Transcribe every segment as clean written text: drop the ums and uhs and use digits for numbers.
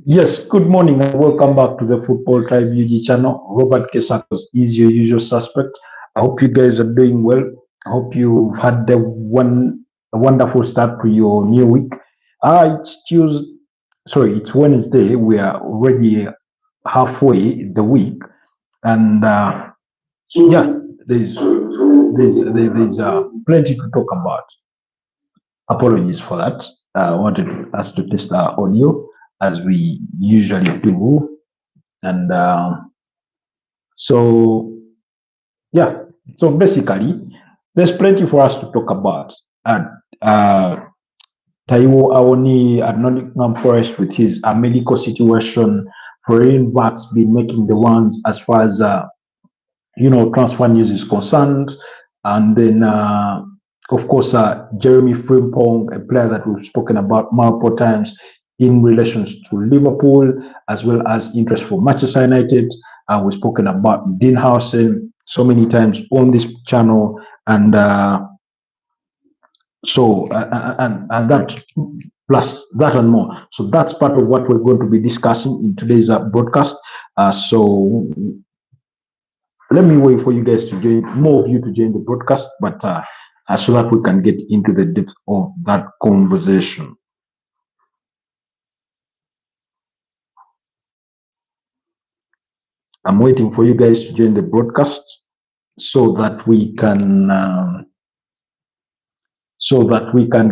Yes, good morning and welcome back to the Football Tribe UG channel. Robert Kesakos is your usual suspect. I hope you guys are doing well. I hope you've had a wonderful start to your new week. It's Tuesday, sorry, it's Wednesday. We are already halfway the week, and yeah, there's plenty to talk about. Apologies for that. I wanted us to test our audio as we usually do. And so, yeah, so basically, there's plenty for us to talk about. And Taiwo Awoni at Nottingham Forest with his medical situation, Foreign Vax been making the ones as far as transfer news is concerned, and then of course Jeremy Frimpong, a player that we've spoken about multiple times in relation to Liverpool, as well as interest for Manchester United. We've spoken about Dean Huijsen so many times on this channel, and and that plus that and more. So that's part of what we're going to be discussing in today's broadcast. So let me wait for you guys to join, more of you to join the broadcast, but so that we can get into the depth of that conversation. I'm waiting for you guys to join the broadcast so that we can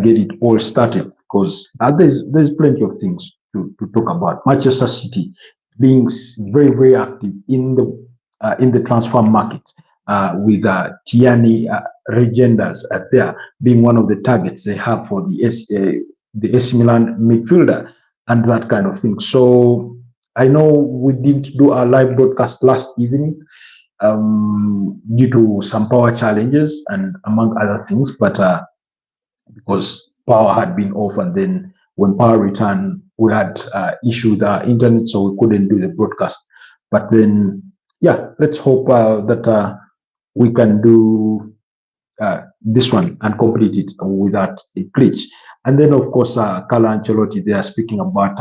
get it all started, because there's plenty of things to talk about. Manchester City being very active in the transfer market, with Tiani Regendas there being one of the targets they have for the AC Milan midfielder and that kind of thing. So I know we didn't do our live broadcast last evening due to some power challenges and among other things, but because power had been off, and then when power returned, we had issue with our internet, so we couldn't do the broadcast. But then, yeah, let's hope that we can do this one and complete it without a glitch. And then, of course, Carlo Ancelotti, they are speaking about,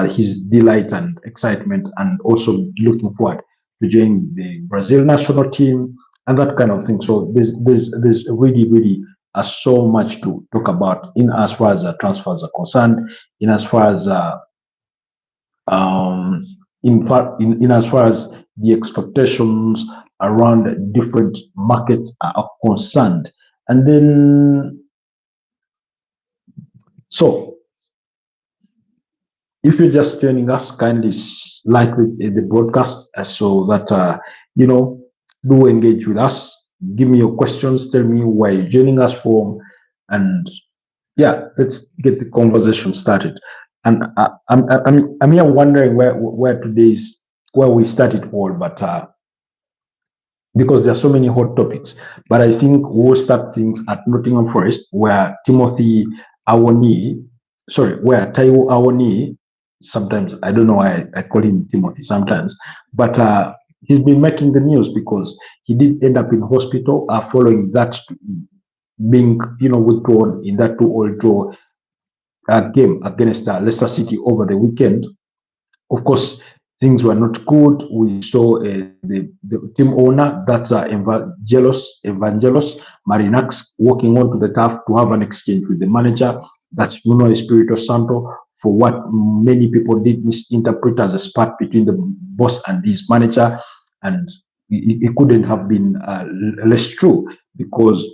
his delight and excitement, and also looking forward to joining the Brazil national team and that kind of thing. So there's really so much to talk about in as far as transfers are concerned, in as far as um, in as far as the expectations around different markets are concerned. And then, so if you're just joining us, kindly like the broadcast so that do engage with us. Give me your questions. Tell me where you're joining us from, and yeah, let's get the conversation started. And I'm here wondering where we started all, but because there are so many hot topics. But I think we'll start things at Nottingham Forest, where where Taiwo Awoni, sometimes I don't know why I call him Timothy sometimes, but he's been making the news because he did end up in hospital following that being withdrawn in that 2-2 draw game against Leicester City over the weekend. Of course, things were not good. We saw the team owner, that's Evangelos Marinax, walking onto the turf to have an exchange with the manager, that's Nuno Espirito Santo, for what many people did misinterpret as a spat between the boss and his manager. And it couldn't have been less true, because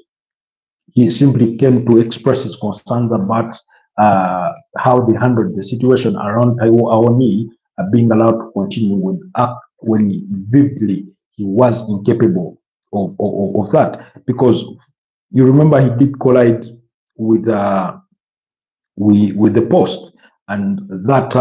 he simply came to express his concerns about how they handled the situation around Taiwo Awoni being allowed to continue with act when vividly he was incapable of that. Because you remember he did collide with the post, and that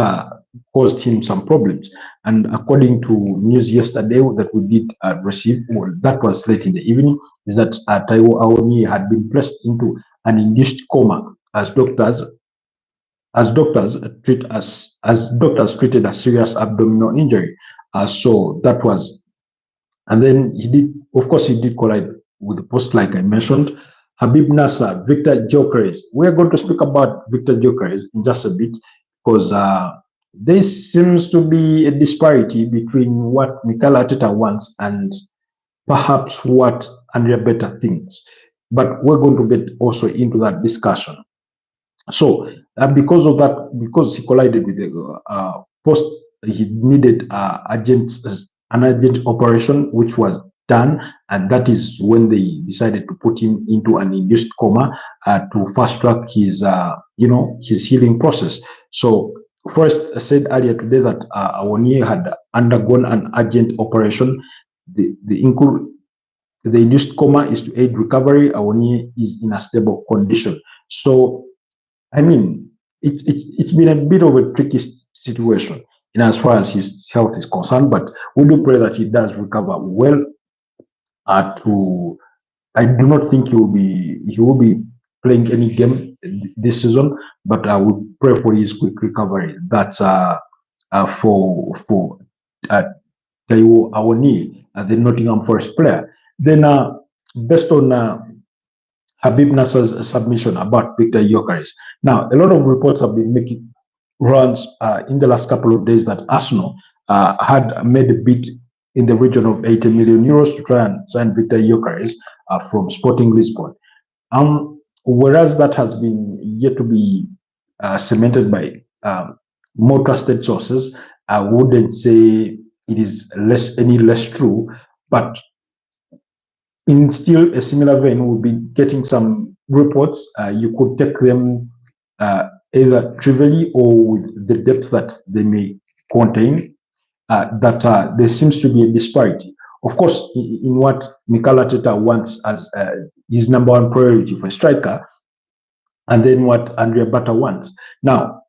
caused him some problems. And according to news yesterday that we did receive, well, that was late in the evening, is that Taiwo Awoni had been placed into an induced coma as doctors treated a serious abdominal injury. So that was, and then he did collide with the post, like I mentioned. Habib Nasser, Victor Gyökeres. We're going to speak about Victor Gyökeres in just a bit, because there seems to be a disparity between what Mikel Arteta wants and perhaps what Andrea Beta thinks. But we're going to get also into that discussion. So, because of that, because he collided with the post, he needed an urgent operation, which was done, and that is when they decided to put him into an induced coma to fast track his, his healing process. So, first, I said earlier today that Awoniyi had undergone an urgent operation. The induced coma is to aid recovery. Awoniyi is in a stable condition. So, I mean, it's been a bit of a tricky situation in as far as his health is concerned, but we do pray that he does recover well. I do not think he will be playing any game this season, but I would pray for his quick recovery. That's for Taiwo Awoniyi, the Nottingham Forest player. Then, based on Habib Nasser's submission about Victor Gyökeres. Now, a lot of reports have been making rounds in the last couple of days that Arsenal had made a bid in the region of 80 million euros to try and sign Victor Gyökeres from Sporting Lisbon. Whereas that has been yet to be cemented by more trusted sources, I wouldn't say it is any less true, but in still a similar vein, we'll be getting some reports. You could take them either trivially or with the depth that they may contain, that there seems to be a disparity. Of course, in what Mikel Arteta wants as his number one priority for a striker, and then what Andrea Bata wants. Now,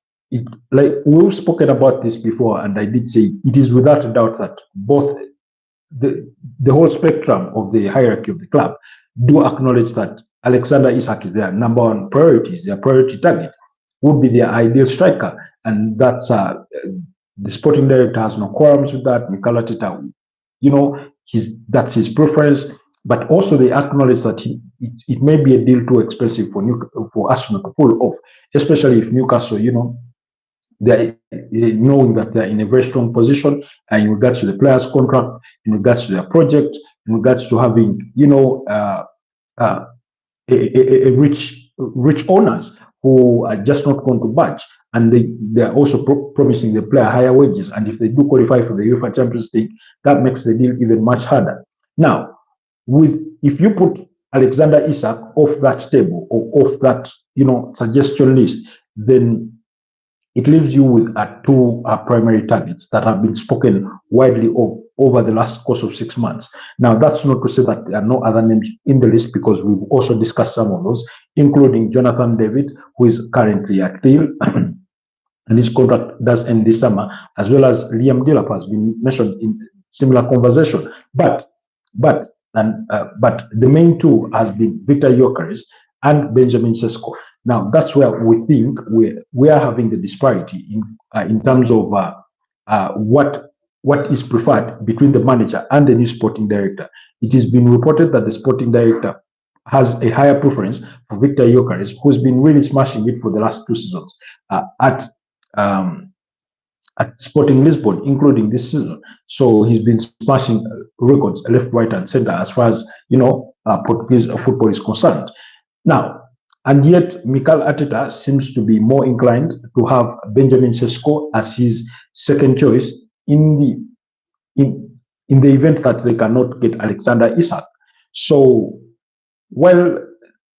like we've spoken about this before, and I did say it is without a doubt that both the whole spectrum of the hierarchy of the club do acknowledge that Alexander Isak is their number one priority, is their priority target, would be their ideal striker, and that's the sporting director has no qualms with that. Mikel Arteta, that's his preference, but also they acknowledge that it may be a deal too expensive for Arsenal to pull off, especially if Newcastle, they're knowing that they're in a very strong position in regards to the players' contract, in regards to their project, in regards to having, rich owners who are just not going to budge, and they're also promising the player higher wages. And if they do qualify for the UEFA Champions League, that makes the deal even much harder. Now, if you put Alexander Isak off that table or off that suggestion list, then it leaves you with two primary targets that have been spoken widely of over the last course of 6 months. Now, that's not to say that there are no other names in the list, because we've also discussed some of those, including Jonathan David, who is currently at Lille, and his contract does end this summer, as well as Liam Delap has been mentioned in similar conversation. But the main two has been Victor Gyökeres and Benjamin Sesko. Now, that's where we think we are having the disparity in terms of what is preferred between the manager and the new sporting director. It has been reported that the sporting director has a higher preference for Victor Gyökeres, who's been really smashing it for the last 2 seasons at Sporting Lisbon, including this season. So he's been smashing records left, right, and center as far as Portuguese football is concerned. Now, and yet Mikel Arteta seems to be more inclined to have Benjamin Sesko as his second choice in the event that they cannot get Alexander Isak. So,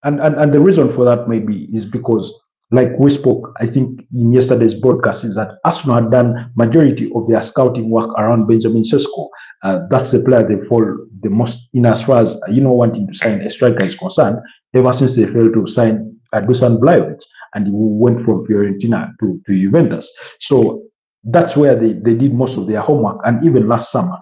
and the reason for that maybe is because, like we spoke, I think in yesterday's broadcast, is that Arsenal had done majority of their scouting work around Benjamin Sesko. That's the player they fall the most in as far as wanting to sign a striker is concerned. Ever since they failed to sign Dusan Vlahovic, and he went from Fiorentina to Juventus. So that's where they did most of their homework. And even last summer,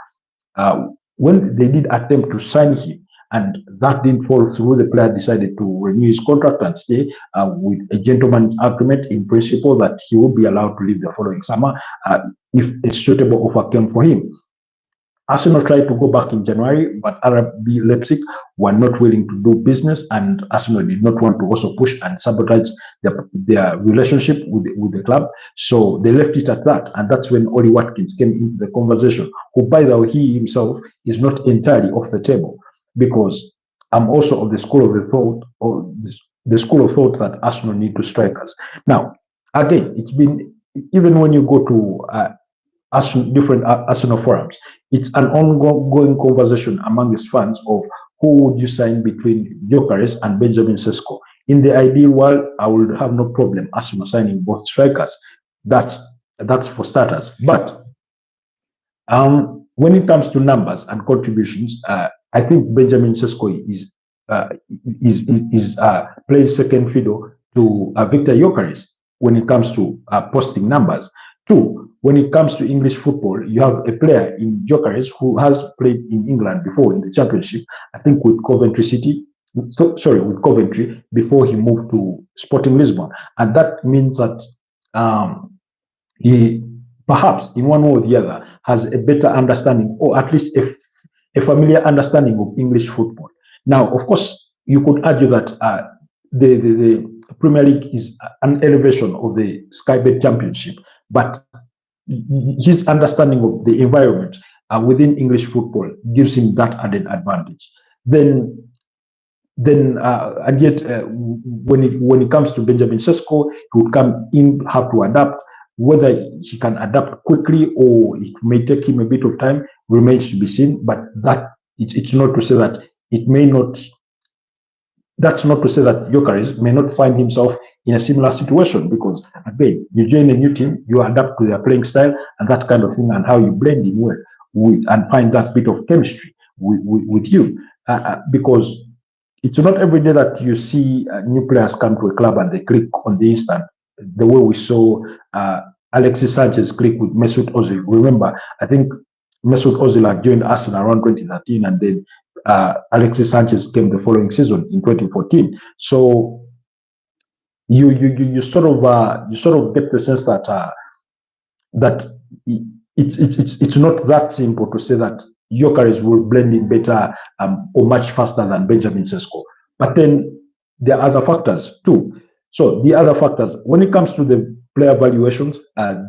when they did attempt to sign him, and that didn't fall through, the player decided to renew his contract and stay with a gentleman's agreement in principle that he would be allowed to leave the following summer if a suitable offer came for him. Arsenal tried to go back in January, but RB Leipzig were not willing to do business, and Arsenal did not want to also push and sabotage their relationship with the club. So they left it at that, and that's when Ollie Watkins came into the conversation, who, by the way, he himself is not entirely off the table, because I'm also of the school of the thought, or the school of thought that Arsenal need to strikers. Now, again, it's been, even when you go to different Arsenal forums, it's an ongoing conversation among its fans of who would you sign between Gyökeres and Benjamin Sesko. In the ideal world, I would have no problem Arsenal signing both strikers. That's for starters. But when it comes to numbers and contributions, I think Benjamin Sesko plays second fiddle to Victor Gyökeres when it comes to posting numbers. Two, when it comes to English football, you have a player in Gyökeres who has played in England before in the Championship, I think with Coventry with Coventry, before he moved to Sporting Lisbon. And that means that he perhaps in one way or the other has a better understanding, or at least a familiar understanding of English football. Now, of course, you could argue that the Premier League is an elevation of the Sky Bet Championship, but his understanding of the environment within English football gives him that added advantage. And yet, when it comes to Benjamin Sesko, he would come in, have to adapt. Whether he can adapt quickly or it may take him a bit of time remains to be seen. But it's not to say that it may not. That's not to say that Gyökeres may not find himself in a similar situation, because again, you join a new team, you adapt to their playing style and that kind of thing, and how you blend in well and find that bit of chemistry with you. Because it's not every day that you see new players come to a club and they click on the instant. The way we saw Alexis Sanchez click with Mesut Ozil. Remember, I think Mesut Ozil had joined Arsenal around 2013, and then Alexis Sanchez came the following season in 2014. So you sort of get the sense that that it's not that simple to say that Gyökeres will blend in better or much faster than Benjamin Sesko. But then there are other factors too. So the other factors, when it comes to the player valuations,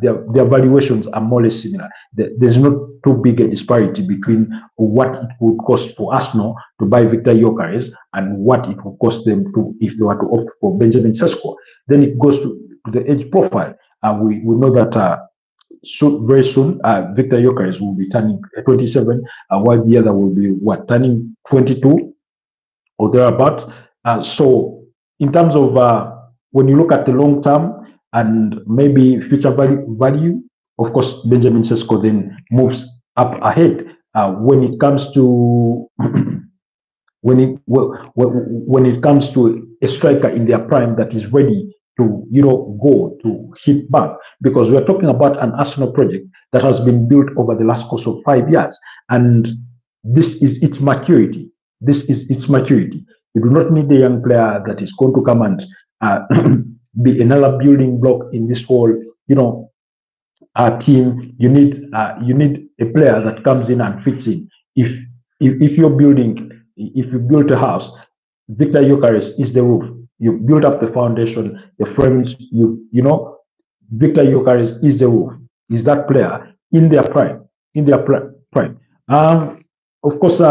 their valuations are more or less similar. There's not too big a disparity between what it would cost for Arsenal to buy Victor Gyökeres and what it would cost them to, if they were to opt for Benjamin Sesko. Then it goes to the age profile. We know that very soon Victor Gyökeres will be turning 27, while the other will be turning 22 or thereabouts. So in terms of when you look at the long term and maybe future value, of course, Benjamin Sesko then moves up ahead. When it comes to when it comes to a striker in their prime that is ready to go to hit back, because we are talking about an Arsenal project that has been built over the last course of 5 years, and this is its maturity. This is its maturity. You do not need a young player that is going to come and be another building block in this whole, team. You need a player that comes in and fits in. If you build a house, Victor Gyökeres is the roof. You build up the foundation, the frames. Victor Gyökeres is the roof. Is that player in their prime? Of course,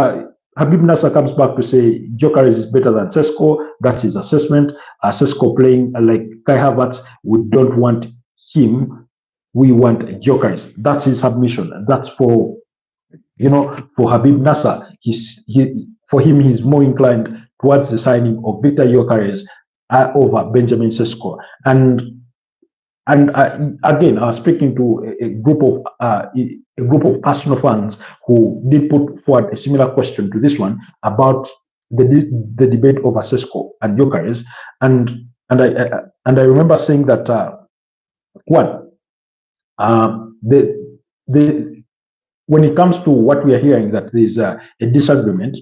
Habib Nasser comes back to say Gyökeres is better than Sesko. That's his assessment. Sesko playing like Kai Havertz, we don't want him. We want Gyökeres. That's his submission. That's for Habib Nasser. For him, he's more inclined towards the signing of Victor Gyökeres over Benjamin Sesko. And again, I was speaking to a group of Arsenal fans who did put forward a similar question to this one about the debate over Sesko and Gyökeres, and I remember saying that when it comes to what we are hearing, that there is a disagreement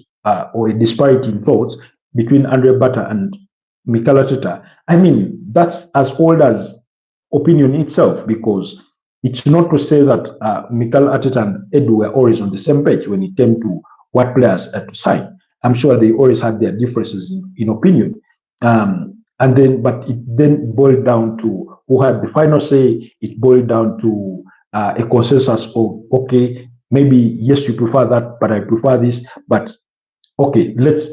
or a disparity in thoughts between Andre Bata and Mikel Arteta. I mean, that's as old as opinion itself, because it's not to say that Mikel Arteta and Edu were always on the same page when it came to what players to sign. I'm sure they always had their differences in opinion. But it then boiled down to who had the final say. It boiled down to a consensus of, okay, maybe yes, you prefer that, but I prefer this. But okay, let's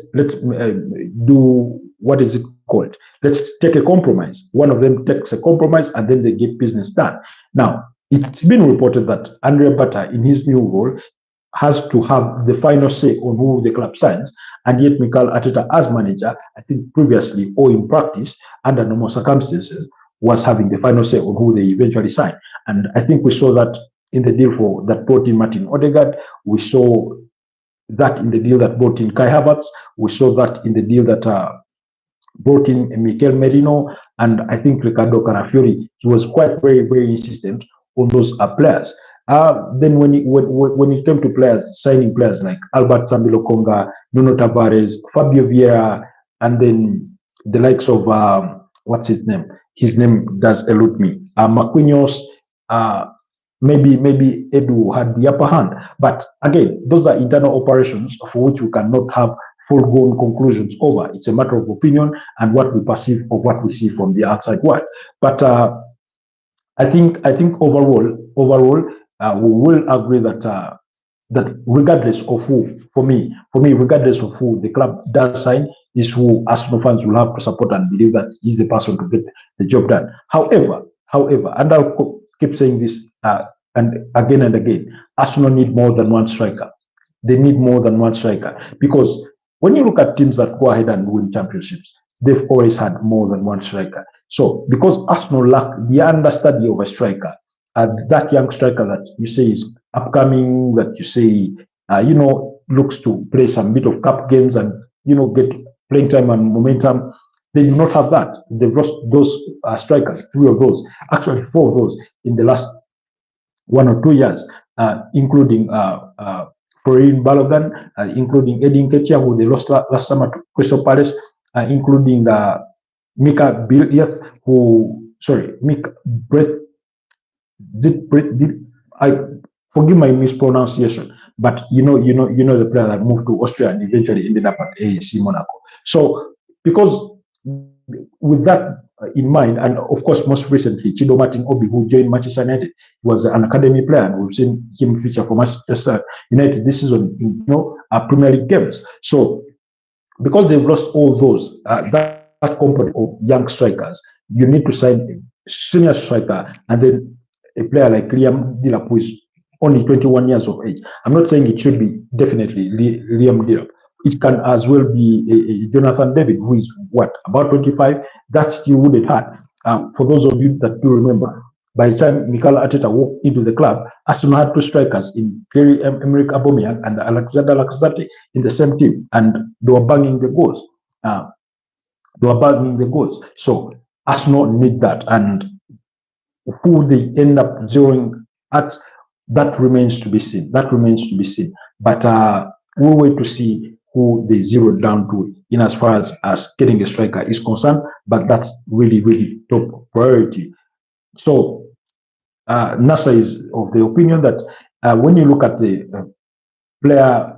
do, what is it called? Let's take a compromise. One of them takes a compromise, and then they get business done. Now, it's been reported that Andrea Bata, in his new role, has to have the final say on who the club signs, and yet Mikel Arteta, as manager, I think previously or in practice, under normal circumstances, was having the final say on who they eventually sign. And I think we saw that in the deal that brought in Martin Odegaard. We saw that in the deal that brought in Kai Havertz. We saw that in the deal that brought in Mikel Merino, and I think Ricardo Carafiori. He was quite very insistent on those players. Then when it came to signing players like Albert Sambilo Konga, Nuno Tavares, Fabio Vieira, and then the likes of what's his name? His name does elude me. Marquinhos. Maybe Edu had the upper hand, but again, those are internal operations for which we cannot have full-blown conclusions over. It's a matter of opinion and what we perceive of what we see from the outside world. But I think overall, we will agree that that regardless of who, for me, regardless of who the club does sign, is who Arsenal fans will have to support and believe that he's the person to get the job done. However, and I'll keep saying this and again, Arsenal need more than one striker. They need more than one striker, because when you look at teams that go ahead and win championships, they've always had more than one striker. So because Arsenal lack the understudy of a striker, that young striker that you say is upcoming, that you say looks to play some bit of cup games and get playing time and momentum, they do not have that. They've lost those strikers, 3 of those, actually 4 of those in the last 1 or 2 years, including Florin Balogun, including Eddie Nketiah, who they lost last summer to Crystal Palace, including Mika Bilyeth, Mika Brett. I forgive my mispronunciation, but you know the player that moved to Austria and eventually ended up at AFC Monaco. So because with that in mind, and of course most recently Chido Martin Obi, who joined Manchester United, was an academy player, and we've seen him feature for Manchester United this season in Premier League games. So because they've lost all those that component of young strikers, you need to sign a senior striker, and then a player like Liam Delap, who is only 21 years of age. I'm not saying it should be definitely Liam Delap. It can as well be a Jonathan David, who is about 25. That still wouldn't hurt. For those of you that do remember, by the time Mikel Arteta walked into the club, Arsenal had 2 strikers in Pierre-Emerick Aubameyang and Alexander Lacazette in the same team, and they were banging the goals. So Arsenal need that, and who they end up zeroing at, that remains to be seen. But we'll wait to see who they zero down to in as far as getting a striker is concerned. But that's really top priority. So NASA is of the opinion that when you look at the player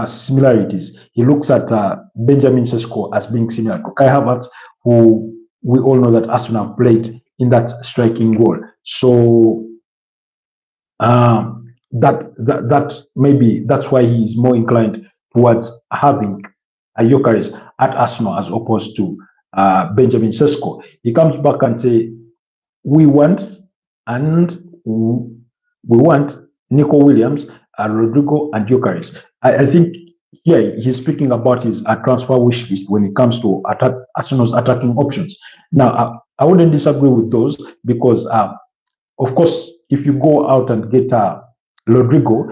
similarities, he looks at Benjamin Sesko as being similar to Kai Havertz, who we all know that Arsenal played in that striking role. So that maybe that's why he is more inclined towards having a Gyökeres at Arsenal as opposed to Benjamin Sesko. He comes back and say, we want Nico Williams, Rodrigo, and Gyökeres. I think here he's speaking about his transfer wish list when it comes to Arsenal's attacking options. Now, I wouldn't disagree with those, because, of course, if you go out and get Rodrigo,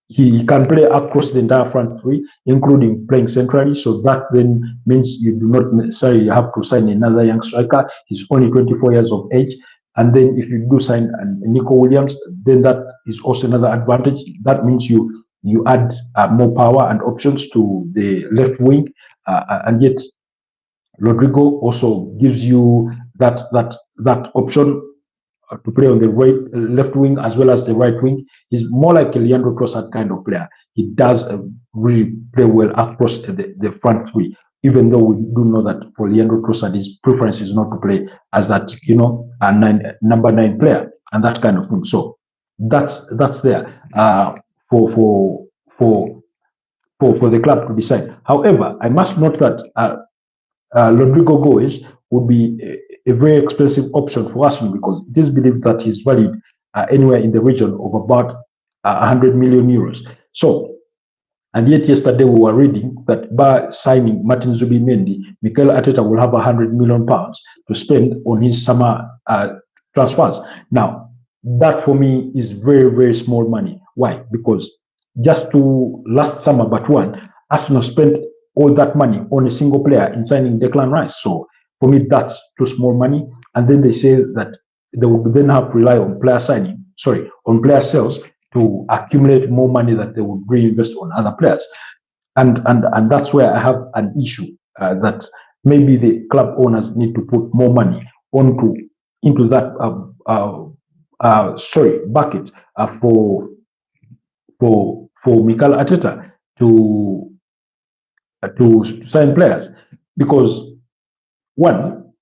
he can play across the entire front three, including playing centrally. So that then means you do not necessarily have to sign another young striker. He's only 24 years of age. And then if you do sign Nico Williams, then that is also another advantage. That means you add more power and options to the left wing, and yet Rodrigo also gives you that option to play on the left wing as well as the right wing. He's more like a Leandro Trossard kind of player. He does really play well across the front three, even though we do know that for Leandro Trossard, his preference is not to play as that, a number 9 player and that kind of thing. So that's there for the club to decide. However, I must note that Rodrigo Goes would be a very expensive option for Arsenal because it is believed that he's valued anywhere in the region of about 100 million euros. So, and yet yesterday we were reading that by signing Martin Zubimendi, Mikel Arteta will have 100 million pounds to spend on his summer transfers. Now, that for me is very, very small money. Why? Because just to last summer but one, Arsenal spent all that money on a single player in signing Declan Rice. So for me, that's too small money. And then they say that they would then have to rely on on player sales to accumulate more money that they would reinvest on other players. And that's where I have an issue that maybe the club owners need to put more money into that bucket for Mikel Arteta to sign players, because one,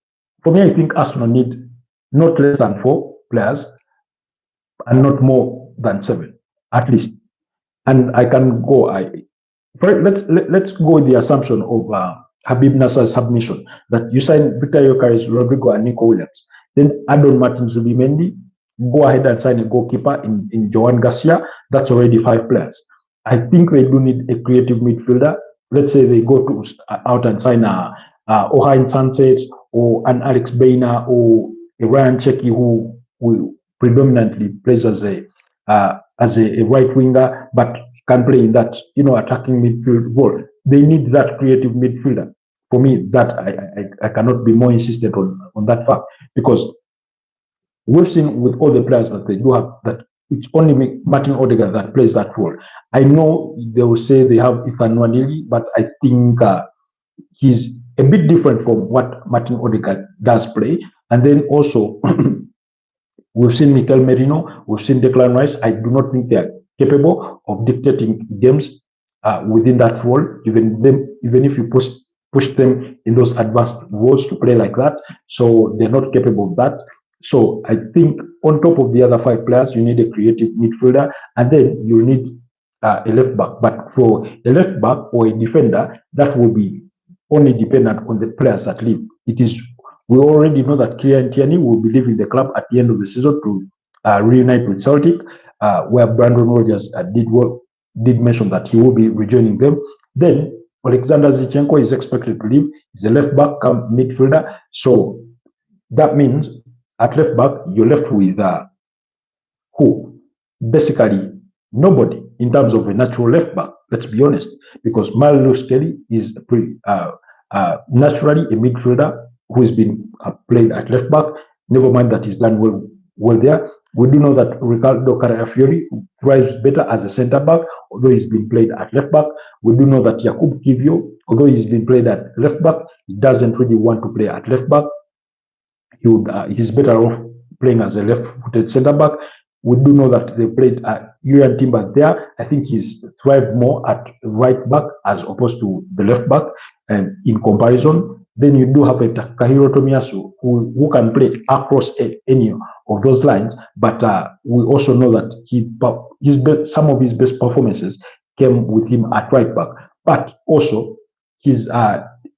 for me, I think Arsenal need not less than 4 players and not more than 7 at least. And I can go. Let's go with the assumption of Habib Nasser's submission that you sign Victor Gyökeres, Rodrigo, and Nico Williams. Then add on Martin Zubimendi. Go ahead and sign a goalkeeper in Joan Garcia. That's already 5 players. I think they do need a creative midfielder. Let's say they go out and sign Ohain Sunset or an Alex Baina or a Ryan Cheki who predominantly plays as a right winger, but can play in that attacking midfield role. They need that creative midfielder. For me, that I cannot be more insistent on that fact, because we've seen with all the players that they do have that it's only Martin Odegaard that plays that role. I know they will say they have Ethan Nwanili, but I think he's a bit different from what Martin Odegaard does play. And then also, we've seen Mikel Merino, we've seen Declan Rice. I do not think they are capable of dictating games within that role, even if you push them in those advanced roles to play like that. So they're not capable of that. So I think on top of the other 5 players, you need a creative midfielder, and then you need a left back. But for a left back or a defender, that will be only dependent on the players that leave. We already know that Kylian Tierney will be leaving the club at the end of the season to reunite with Celtic, where Brandon Rodgers did mention that he will be rejoining them. Then Alexander Zinchenko is expected to leave. He's a left back come midfielder. So that means at left back, you're left with who? Basically, nobody in terms of a natural left back, let's be honest, because Miles Kelly is naturally a midfielder who has been played at left back. Never mind that he's done well there. We do know that Ricardo Carafiori thrives better as a centre back, although he's been played at left back. We do know that Jakub Kivio, although he's been played at left back, he doesn't really want to play at left back. He's better off playing as a left-footed centre back. We do know that they played Julian Timber there. I think he's thrived more at right back as opposed to the left back, and in comparison. Then you do have a Takahiro Tomiyasu who can play across any of those lines, but we also know that some of his best performances came with him at right back. But also his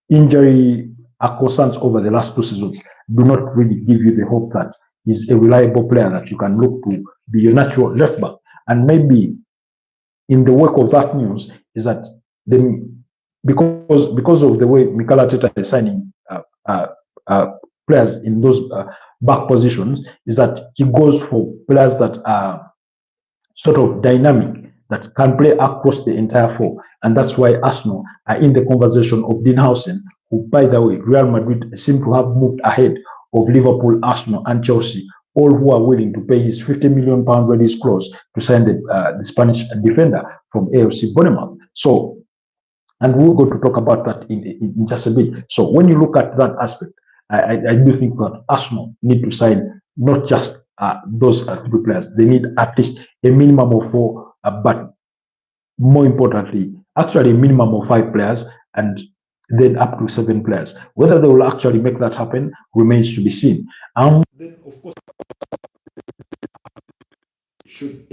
injury concerns over the last 2 seasons do not really give you the hope that he's a reliable player that you can look to be your natural left back. And maybe in the wake of that news is that because of the way Mikel Arteta is signing players in those back positions, is that he goes for players that are sort of dynamic, that can play across the entire 4. And that's why Arsenal are in the conversation of Dean Huijsen, who, by the way, Real Madrid seem to have moved ahead of Liverpool, Arsenal, and Chelsea, all who are willing to pay his £50 million release clause to sign the Spanish defender from AFC Bournemouth. So, and we'll go to talk about that in just a bit. So when you look at that aspect, I do think that Arsenal need to sign not just those three players. They need at least a minimum of four, but more importantly, actually a minimum of five players and then up to seven players. Whether they will actually make that happen remains to be seen. Then, of course, should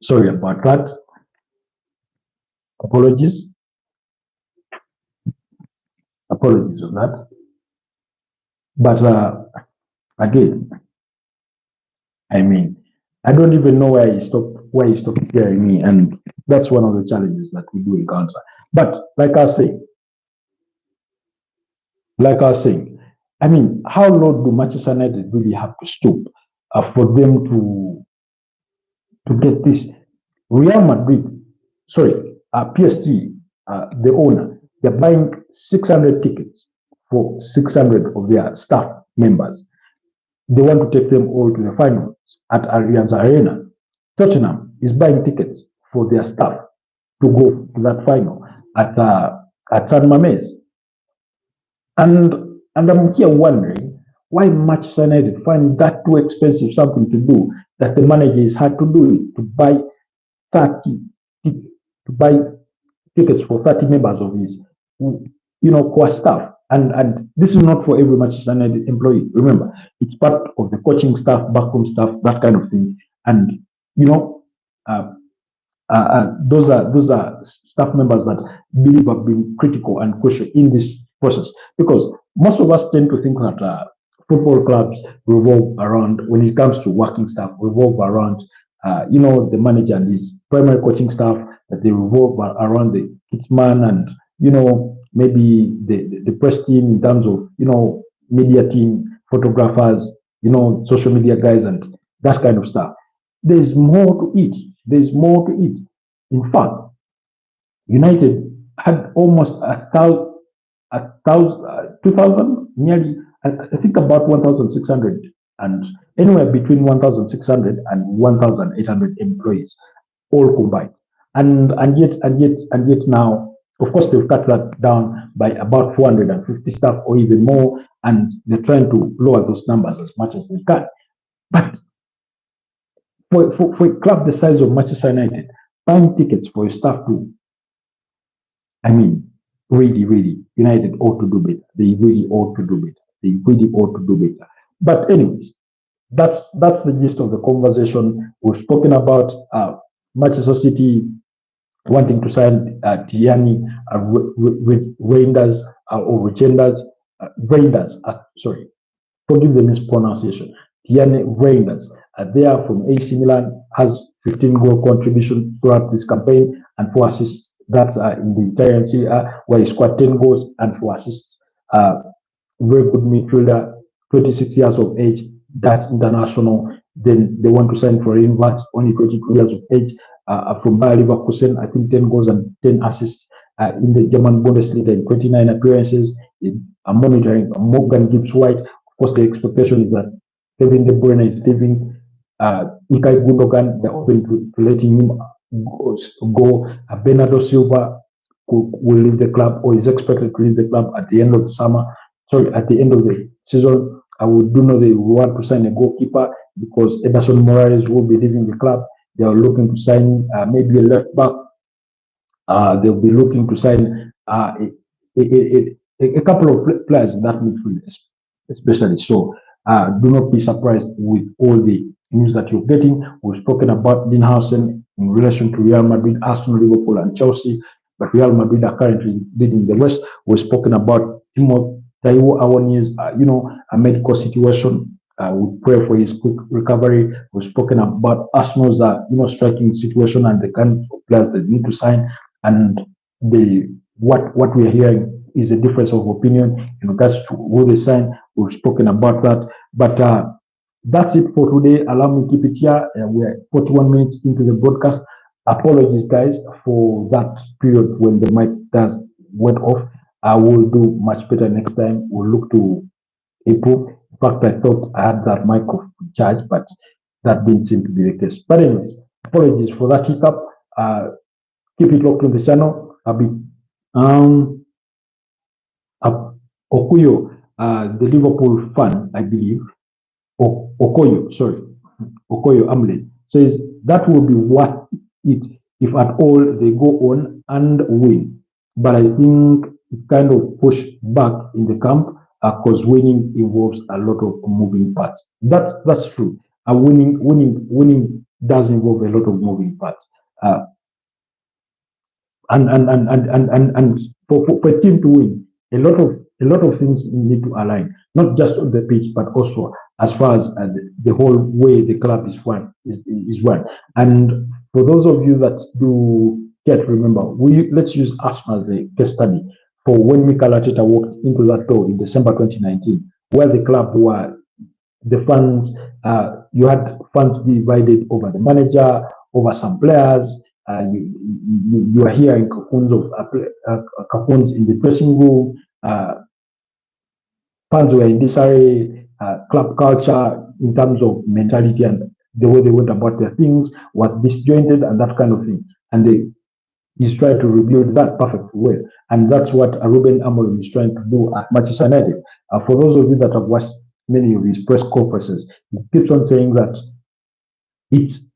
Sorry about that. Apologies. Apologies on that. But again, I mean, I don't even know why he stopped hearing me, and that's one of the challenges that we do encounter. But like I was saying, I mean, how low do Manchester United really have to stoop for them to get this? Real Madrid, sorry, PSG, the owner, they're buying 600 tickets for 600 of their staff members. They want to take them all to the finals at Allianz Arena. Tottenham is buying tickets for their staff to go to that final at San Mamés. And I'm here wondering why Manchester United find that too expensive something to do that the manager is hard to do it, to buy 30 to buy tickets for 30 members of his core staff. And this is not for every Manchester United employee. Remember, it's part of the coaching staff, backroom staff, that kind of thing. And those are staff members that believe have been critical and crucial in this process, because most of us tend to think that football clubs revolve around, when it comes to working staff, revolve around the manager and his primary coaching staff, that they revolve around the kitman and maybe the press team in terms of media team, photographers, social media guys, and that kind of stuff. There's more to it. There's more to it. In fact, United had almost 2,000, nearly, I think about 1,600, and anywhere between 1,600 and 1,800 employees, all combined. And yet now, of course, they've cut that down by about 450 staff or even more, and they're trying to lower those numbers as much as they can. But for a club the size of Manchester United, buying tickets for a staff to, I mean, really, United ought to do better. They really ought to do better. They really ought to do better. But anyways, that's the gist of the conversation. We've spoken about Manchester City wanting to sign Tiani Reinders or Reinders. Sorry, forgive the mispronunciation. Tiani Reinders. There from AC Milan, has 15 goal contribution throughout this campaign and 4 assists. That's in the Italian Serie A, where he scored 10 goals and 4 assists. Very good midfielder, 26 years of age, Dutch international. Then they want to sign for Invert, only 22 years of age, from Bayer Leverkusen, I think 10 goals and 10 assists in the German Bundesliga in 29 appearances. I'm monitoring Morgan Gibbs-White. Of course, the expectation is that Kevin De Bruyne is leaving. Ilkay Gundogan, they're open to letting him go. Bernardo Silva will leave the club, or is expected to leave the club at the end of the summer. Sorry, at the end of the season. I would do know they want to sign a goalkeeper because Ederson Moraes will be leaving the club. They are looking to sign maybe a left back. They'll be looking to sign a couple of players in that midfield, especially. So do not be surprised with all the news that you're getting. We've spoken about Dean Huijsen in relation to Real Madrid, Arsenal, Liverpool, and Chelsea, but Real Madrid are currently leading the West. We've spoken about Timo Taiwo Awoni's, a medical situation. We pray for his quick recovery. We've spoken about Arsenal's, striking situation and the kind of players that need to sign. And what we're hearing is a difference of opinion in regards to who they sign. We've spoken about that. But that's it for today. Allow me to keep it here. We're 41 minutes into the broadcast. Apologies, guys, for that period when the mic went off. I will do much better next time. We'll look to improve. In fact, I thought I had that mic off charge, but that didn't seem to be the case. But anyways, apologies for that hiccup. Keep it locked on the channel. I'll be Okuyo, the Liverpool fan, I believe. Okoyo Amle says that will be worth it if at all they go on and win. But I think it kind of push back in the camp because winning involves a lot of moving parts. That's true. Winning does involve a lot of moving parts. And for a team to win, a lot of things need to align, not just on the pitch, but also as far as the whole way the club is run. And for those of you that do get remember, let's use Arsenal as a case study for when Mikel Arteta walked into that door in December 2019, where the club were the fans. You had fans divided over the manager, over some players. You are hearing cocoons in the dressing room. Fans were in disarray. Club culture in terms of mentality and the way they went about their things was disjointed and that kind of thing. And he's trying to rebuild that perfect way. And that's what Ruben Amorim is trying to do at Manchester United. For those of you that have watched many of his press conferences, he keeps on saying that it's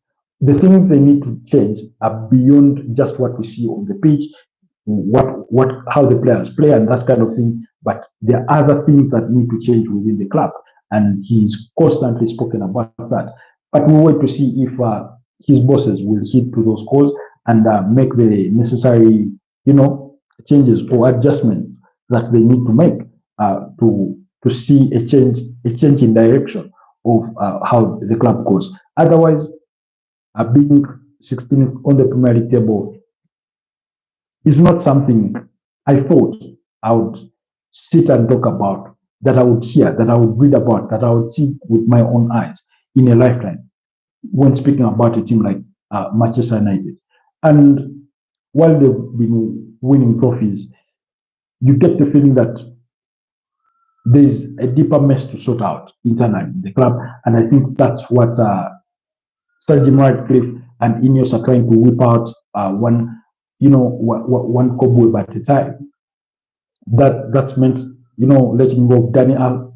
the things they need to change are beyond just what we see on the pitch, how the players play and that kind of thing. But there are other things that need to change within the club, and he's constantly spoken about that. But we wait to see if his bosses will heed to those calls and make the necessary, changes or adjustments that they need to make to see a change in direction of how the club goes. Otherwise, being 16th on the Premier League table is not something I thought I would sit and talk about, that I would hear, that I would read about, that I would see with my own eyes in a lifetime when speaking about a team like Manchester United. And while they've been winning trophies, you get the feeling that there's a deeper mess to sort out internally in the club. And I think that's what Sir Jim Ratcliffe and Ineos are trying to whip out one cobweb at a time. That's meant, letting go of Danny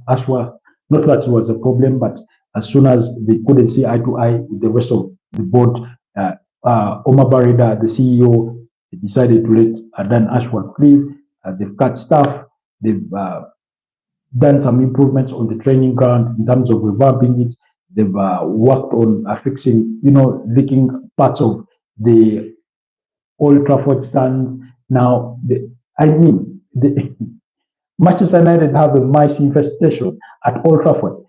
Ashworth. Not that it was a problem, but as soon as they couldn't see eye to eye with the rest of the board, Omar Barida, the CEO, decided to let Dan Ashworth leave. They've cut staff. They've done some improvements on the training ground in terms of revamping it. They've worked on fixing, leaking parts of the Old Trafford stands. Now, Manchester United have a mice infestation at Old Trafford.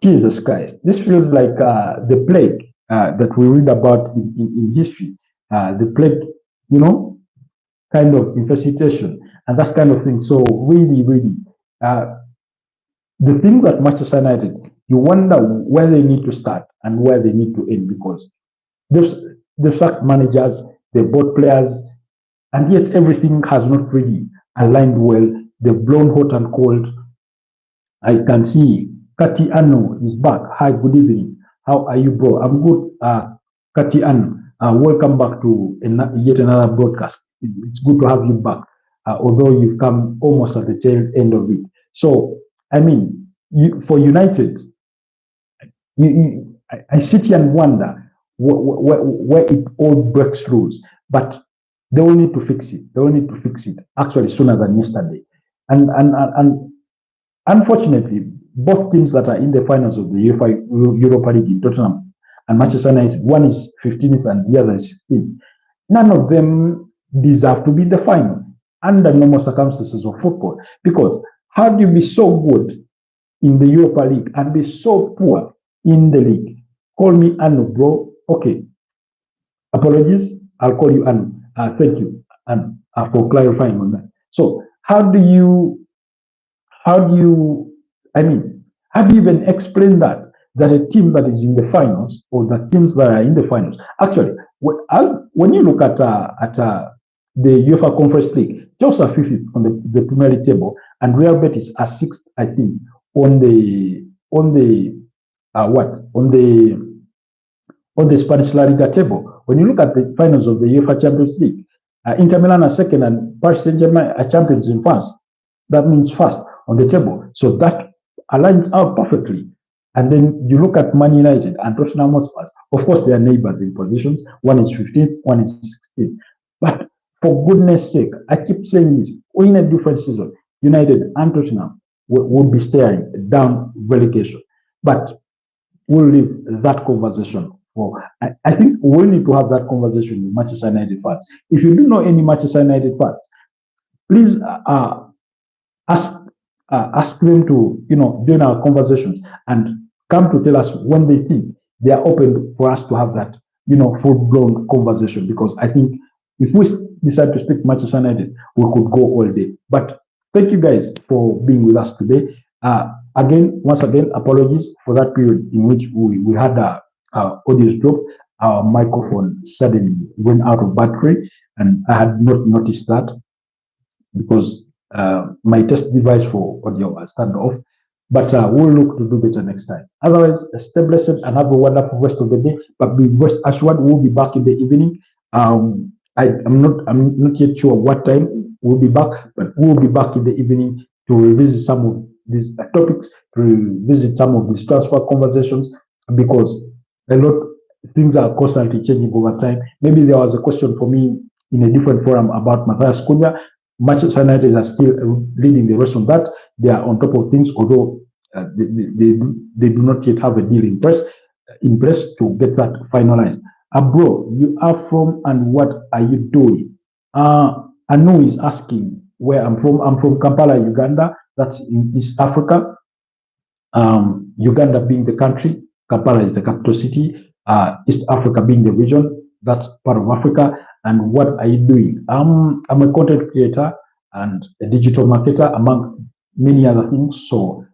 Jesus Christ, this feels like the plague that we read about in history. The plague, kind of infestation and that kind of thing. So really, the things at Manchester United, you wonder where they need to start and where they need to end, because they've sacked managers, they've bought players, and yet everything has not really aligned well. They've blown hot and cold. I can see Kati Anu is back. Hi, good evening. How are you, bro? I'm good, Kati Anu. Welcome back to yet another broadcast. It's good to have you back, although you've come almost at the tail end of it. So, for United, I sit here and wonder where it all breaks through. But they will need to fix it. They will need to fix it actually sooner than yesterday. And unfortunately, both teams that are in the finals of the Europa League in Tottenham and Manchester United, one is 15th and the other is 16th. None of them deserve to be in the final under normal circumstances of football. Because how do you be so good in the Europa League and be so poor in the league? Call me Anu, bro. Okay. Apologies. I'll call you Anu. Thank you, and for clarifying on that. So how do you even explain that a team that is in the finals, or the teams that are in the finals, actually, when you look at the UEFA Conference League, Chelsea are 5th on the Premier League table, and Real Betis are 6th, I think, on the Spanish La Liga table. When you look at the finals of the UEFA Champions League, Inter Milan are 2nd and Paris Saint-Germain are champions in France. That means first on the table. So that aligns out perfectly. And then you look at Man United and Tottenham Hotspur. Of course, they are neighbors in positions. One is 15th, one is 16th. But for goodness sake, I keep saying this, in a different season, United and Tottenham will be staring down relegation. But we'll leave that conversation for. I think we need to have that conversation with Manchester United fans. If you do know any Manchester United fans, please ask ask them to join our conversations and come to tell us when they think they are open for us to have that full blown conversation. Because I think if we decide to speak Manchester United, we could go all day. But thank you guys for being with us today. Once again, apologies for that period in which we had our audio drop. Our microphone suddenly went out of battery, and I had not noticed that because my test device for audio was turned off. But we'll look to do better next time. Otherwise, stay blessed and have a wonderful rest of the day. But be rest assured, we'll be back in the evening. I'm not yet sure what time we'll be back, but we'll be back in the evening to revisit some of these topics, to revisit some of these transfer conversations, because a lot things are constantly changing over time. Maybe there was a question for me in a different forum about Matthias Cunha. Manchester United are still leading the rest of that. They are on top of things, although they do not yet have a deal in place to get that finalized. Bro, you are from and what are you doing? Anu is asking where I'm from. I'm from Kampala, Uganda. That's in East Africa. Uganda being the country, Kampala is the capital city. East Africa being the region, that's part of Africa. And what are you doing? I'm a content creator and a digital marketer, among many other things. So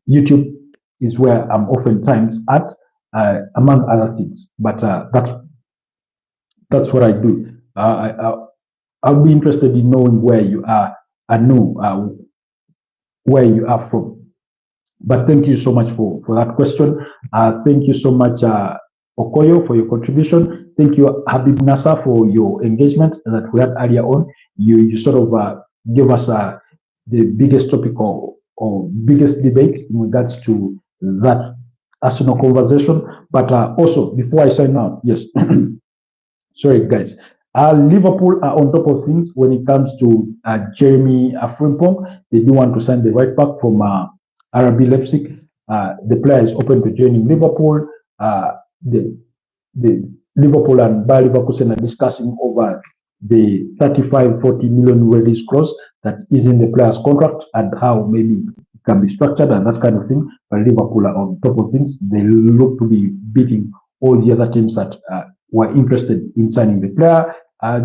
YouTube is where I'm oftentimes at, among other things. But that's what I do. I'll be interested in knowing where you are. I know where you are from. But thank you so much for that question. Thank you so much, Okoyo, for your contribution. Thank you, Habib Nasser, for your engagement that we had earlier on. You sort of gave us the biggest topic or biggest debate in regards to that Arsenal conversation. But also, before I sign out, yes, sorry guys, Liverpool are on top of things when it comes to Jeremy Frimpong. They do want to sign the right back from RB Leipzig. The player is open to joining Liverpool. The Liverpool and Bayer Leverkusen are discussing over the 35-40 million release clause that is in the player's contract and how maybe it can be structured and that kind of thing. But Liverpool are on top of things. They look to be beating all the other teams that were interested in signing the player.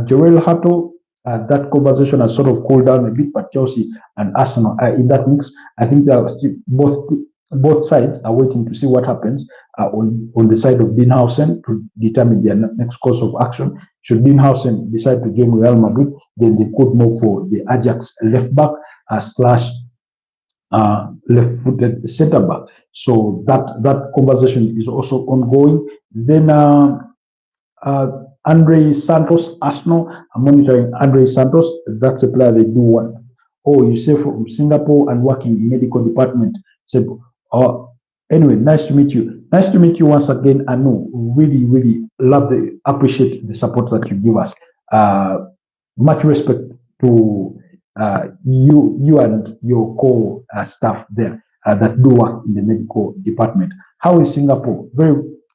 Joel Hato, that conversation has sort of cooled down a bit, but Chelsea and Arsenal are in that mix. I think they are still, both sides are waiting to see what happens on the side of Dean Huijsen to determine their next course of action. Should Dean Huijsen decide to join Real Madrid, then they could move for the Ajax left back slash left-footed centre back. So that conversation is also ongoing. Then Andre Santos, Arsenal, I'm monitoring Andre Santos. That's a player they do want. Oh, you say from Singapore and working in medical department. So, anyway, nice to meet you. Nice to meet you once again. I know, really appreciate the support that you give us. Much respect to you and your co-staff there that do work in the medical department. How is Singapore?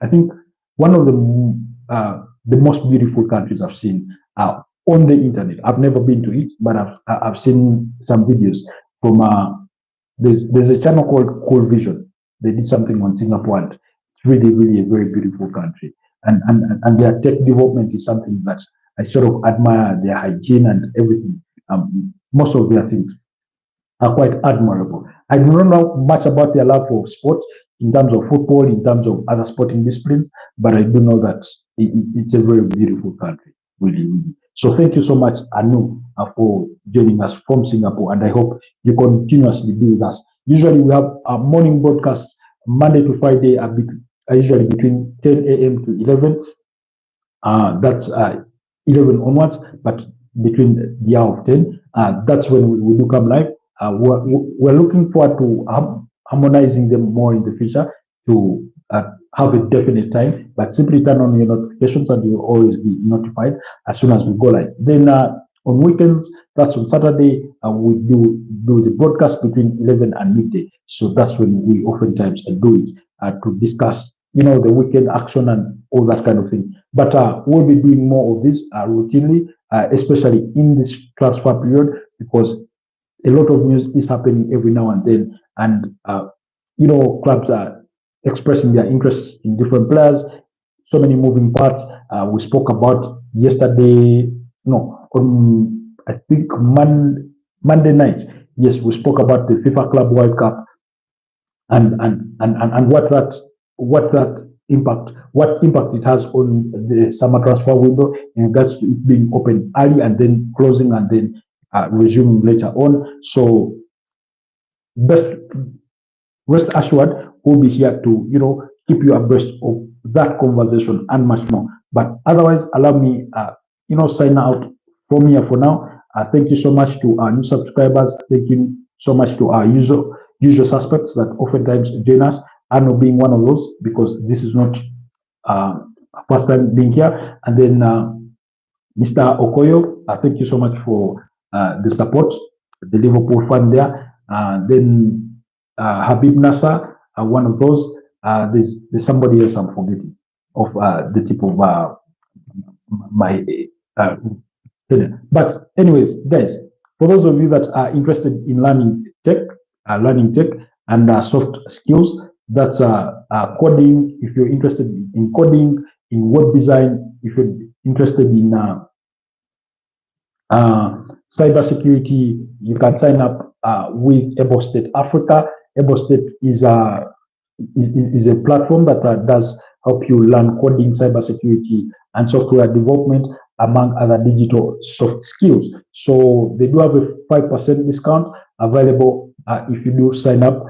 I think one of the most beautiful countries I've seen on the internet. I've never been to it, but I've seen some videos from there's a channel called Cool Vision. They did something on Singapore, and it's really a very beautiful country. And their tech development is something that I sort of admire. Their hygiene and everything. Most of their things are quite admirable. I do not know much about their love for sport in terms of football, in terms of other sporting disciplines, but I do know that it's a very beautiful country, really. So thank you so much, Anu, for joining us from Singapore, and I hope you continuously be with us. Usually we have our morning broadcasts Monday to Friday, usually between 10 a.m. to 11. That's 11 onwards, but between the hour of 10, that's when we do come live. We're looking forward to harmonizing them more in the future to have a definite time, but simply turn on your notifications and you'll always be notified as soon as we go live. Then On weekends, that's on Saturday, we do the broadcast between 11 and midday. So that's when we oftentimes do it to discuss, the weekend action and all that kind of thing. But we'll be doing more of this routinely, especially in this transfer period, because a lot of news is happening every now and then, and clubs are expressing their interest in different players. So many moving parts. We spoke about yesterday, no, on I think Monday night. Yes, we spoke about the FIFA Club World Cup and what impact it has on the summer transfer window in regards to it being open early and then closing and then resuming later on. So best rest assured, we'll be here to keep you abreast of that conversation and much more. But otherwise, allow me sign out from here for now. Thank you so much to our new subscribers. Thank you so much to our usual suspects that oftentimes join us. Arno being one of those, because this is not first time being here. And then Mr. Okoyo, thank you so much for the support, the Liverpool fan there. Then Habib Nasser, one of those. There's somebody else I'm forgetting of the tip of my but anyways, guys, for those of you that are interested in learning tech and soft skills, that's coding. If you're interested in coding, in web design, if you're interested in cybersecurity, you can sign up with Ebo State Africa. Ebo State is a platform that does help you learn coding, cybersecurity, and software development, among other digital soft skills. So they do have a 5% discount available if you do sign up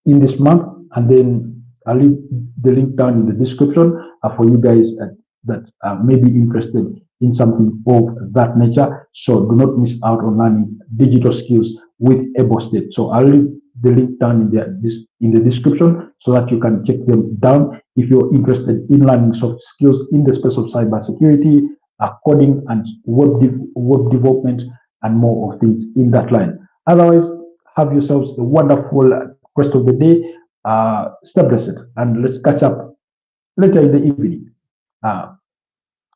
in this month. And then I'll leave the link down in the description for you guys that may be interested in something of that nature. So do not miss out on learning digital skills with Ebo State. So I'll leave the link down in the description so that you can check them down if you're interested in learning soft skills in the space of cybersecurity, coding, and web development, and more of things in that line. Otherwise, have yourselves a wonderful rest of the day. Stay blessed, and let's catch up later in the evening.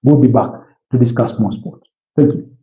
We'll be back to discuss more sports. Thank you.